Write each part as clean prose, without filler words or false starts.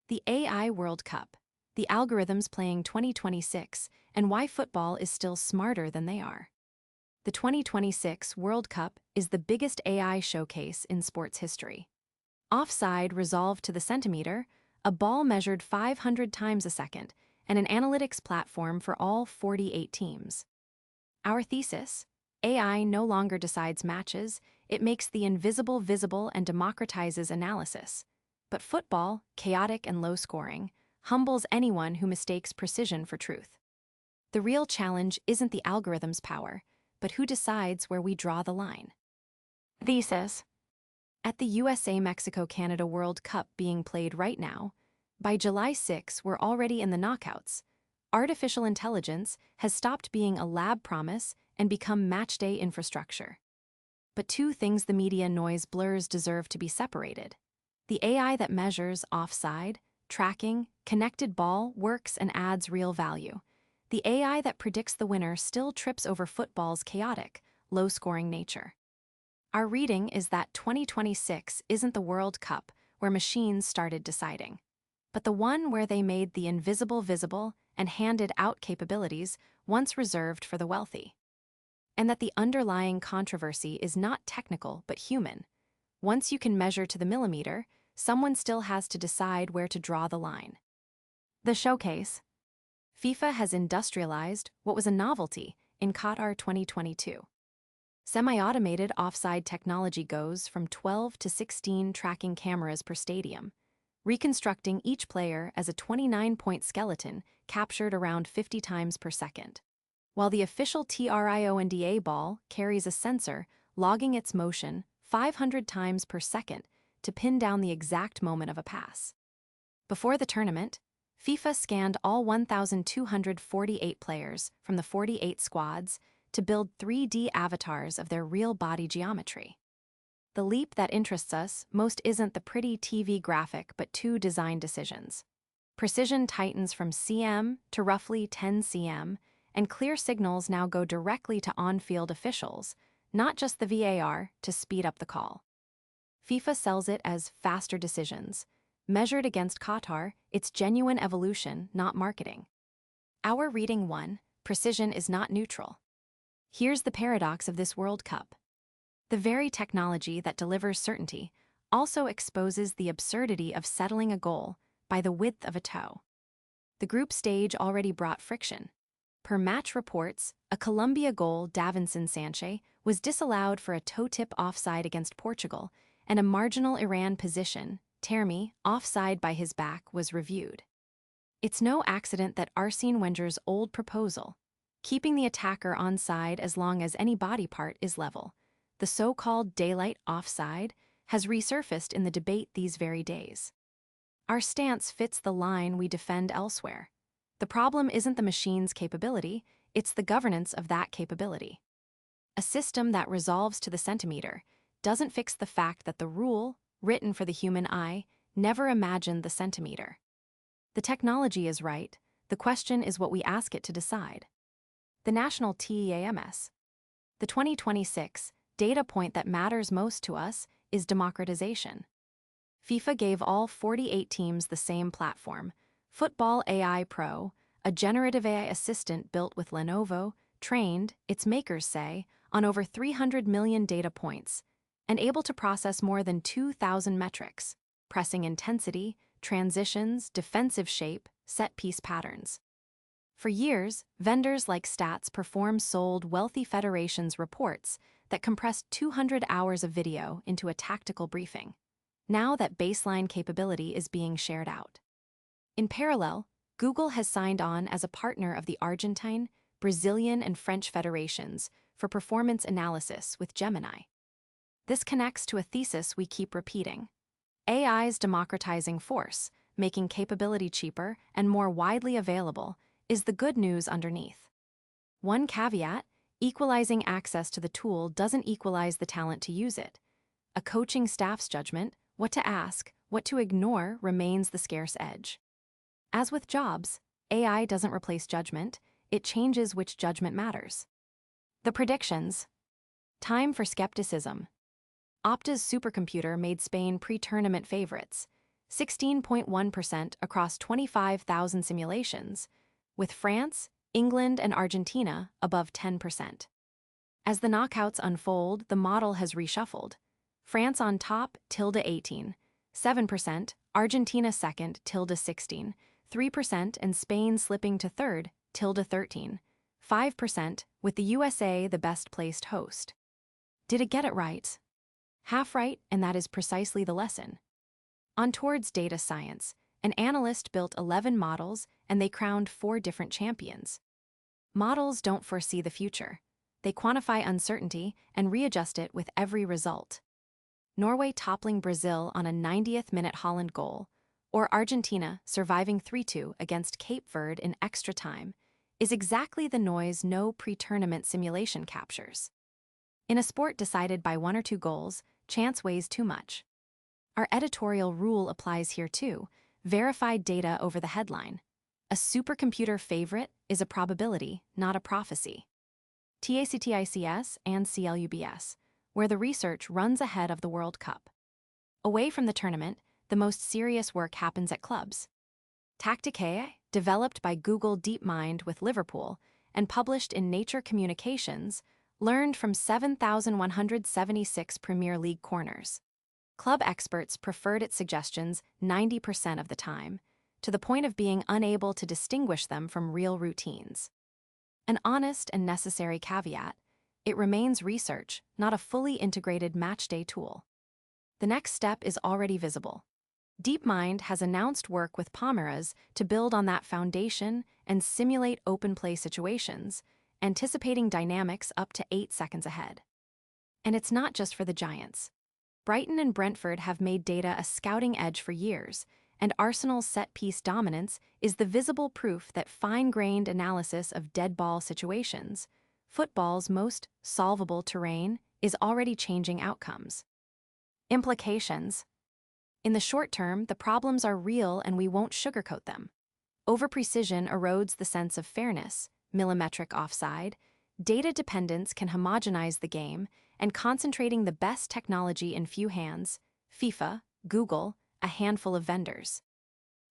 The AI World Cup, the algorithms playing 2026, and why football is still smarter than they are. The 2026 World Cup is the biggest AI showcase in sports history. Offside resolved to the centimetre, a ball measured 500 times a second, and an analytics platform for all 48 teams. Our thesis: AI no longer decides matches, it makes the invisible visible and democratizes analysis. But football, chaotic and low-scoring, humbles anyone who mistakes precision for truth. The real challenge isn't the algorithm's power, but who decides where we draw the line. Thesis: at the USA-Mexico-Canada World Cup being played right now, by July 6 we're already in the knockouts. Artificial intelligence has stopped being a lab promise and become matchday infrastructure. But two things the media noise blurs deserve to be separated. The AI that measures offside, tracking, connected ball works and adds real value. The AI that predicts the winner still trips over football's chaotic, low-scoring nature. Our reading is that 2026 isn't the World Cup where machines started deciding, but the one where they made the invisible visible and handed out capabilities once reserved for the wealthy. And that the underlying controversy is not technical but human. Once you can measure to the millimeter, someone still has to decide where to draw the line. The showcase: FIFA has industrialized what was a novelty in Qatar 2022. Semi-automated offside technology goes from 12 to 16 tracking cameras per stadium, reconstructing each player as a 29-point skeleton captured around 50 times per second, while the official TRIONDA ball carries a sensor logging its motion 500 times per second to pin down the exact moment of a pass. Before the tournament, FIFA scanned all 1,248 players from the 48 squads to build 3D avatars of their real body geometry. The leap that interests us most isn't the pretty TV graphic but two design decisions. Precision tightens from cm to roughly 10 cm, and clear signals now go directly to on-field officials, not just the VAR, to speed up the call. FIFA sells it as faster decisions. Measured against Qatar, it's genuine evolution, not marketing. Our reading 1: precision is not neutral. Here's the paradox of this World Cup. The very technology that delivers certainty also exposes the absurdity of settling a goal by the width of a toe. The group stage already brought friction. Per match reports, a Colombia goal Davinson Sanchez was disallowed for a toe-tip offside against Portugal, and a marginal Iran position, Termi, offside by his back, was reviewed. It's no accident that Arsene Wenger's old proposal, keeping the attacker onside as long as any body part is level, the so-called daylight offside, has resurfaced in the debate these very days. Our stance fits the line we defend elsewhere. The problem isn't the machine's capability, it's the governance of that capability. A system that resolves to the centimeter doesn't fix the fact that the rule, written for the human eye, never imagined the centimeter. The technology is right, the question is what we ask it to decide. The national TEAMS. The 2026 data point that matters most to us is democratization. FIFA gave all 48 teams the same platform, Football AI Pro, a generative AI assistant built with Lenovo, trained, its makers say, on over 300 million data points, and able to process more than 2,000 metrics: pressing intensity, transitions, defensive shape, set-piece patterns. For years, vendors like Stats sold wealthy federations reports that compressed 200 hours of video into a tactical briefing. Now that baseline capability is being shared out. In parallel, Google has signed on as a partner of the Argentine, Brazilian, and French federations for performance analysis with Gemini. This connects to a thesis we keep repeating. AI's democratizing force, making capability cheaper and more widely available, is the good news underneath. One caveat: equalizing access to the tool doesn't equalize the talent to use it. A coaching staff's judgment, what to ask, what to ignore, remains the scarce edge. As with jobs, AI doesn't replace judgment, it changes which judgment matters. The predictions. Time for skepticism. Opta's supercomputer made Spain pre-tournament favorites. 16.1% across 25,000 simulations, with France, England, and Argentina above 10%. As the knockouts unfold, the model has reshuffled. France on top, -18, 7%, Argentina second, -16, 3%, and Spain slipping to third, -13, 5%, with the USA the best-placed host. Did it get it right? Half right, and that is precisely the lesson. On towards data science, an analyst built 11 models and they crowned 4 different champions. Models don't foresee the future. They quantify uncertainty and readjust it with every result. Norway toppling Brazil on a 90th-minute Holland goal, or Argentina surviving 3-2 against Cape Verde in extra time, is exactly the noise no pre-tournament simulation captures. In a sport decided by 1 or 2 goals, chance weighs too much. Our editorial rule applies here too: verified data over the headline. A supercomputer favorite is a probability, not a prophecy. TACTICS and CLUBS, where the research runs ahead of the World Cup. Away from the tournament, the most serious work happens at clubs. Tacticae, developed by Google DeepMind with Liverpool and published in Nature Communications, learned from 7,176 Premier League corners. Club experts preferred its suggestions 90% of the time, to the point of being unable to distinguish them from real routines. An honest and necessary caveat: it remains research, not a fully integrated matchday tool. The next step is already visible. DeepMind has announced work with Palmeiras to build on that foundation and simulate open play situations, anticipating dynamics up to 8 seconds ahead. And it's not just for the giants. Brighton and Brentford have made data a scouting edge for years, and Arsenal's set-piece dominance is the visible proof that fine-grained analysis of dead ball situations, football's most solvable terrain, is already changing outcomes. Implications. In the short term, the problems are real and we won't sugarcoat them. Over-precision erodes the sense of fairness, millimetric offside, data dependence can homogenize the game, and concentrating the best technology in few hands, FIFA, Google, a handful of vendors,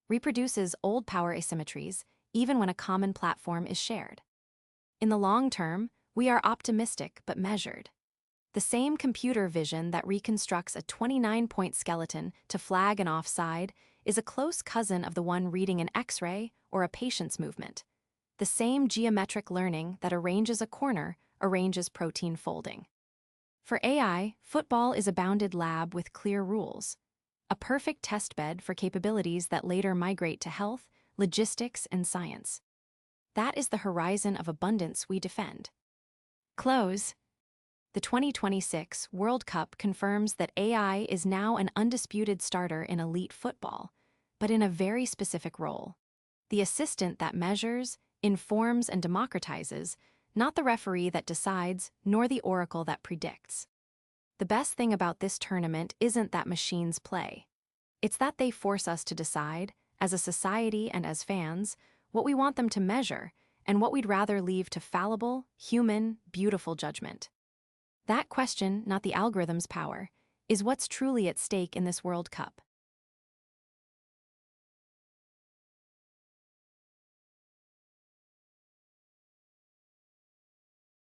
reproduces old power asymmetries even when a common platform is shared. In the long term, we are optimistic but measured. The same computer vision that reconstructs a 29-point skeleton to flag an offside is a close cousin of the one reading an X-ray or a patient's movement. The same geometric learning that arranges a corner arranges protein folding. For AI, football is a bounded lab with clear rules, a perfect testbed for capabilities that later migrate to health, logistics, and science. That is the horizon of abundance we defend. Close. The 2026 World Cup confirms that AI is now an undisputed starter in elite football, but in a very specific role: the assistant that measures, informs, and democratizes, not the referee that decides, nor the oracle that predicts. The best thing about this tournament isn't that machines play. It's that they force us to decide, as a society and as fans, what we want them to measure and what we'd rather leave to fallible, human, beautiful judgment. That question, not the algorithm's power, is what's truly at stake in this World Cup.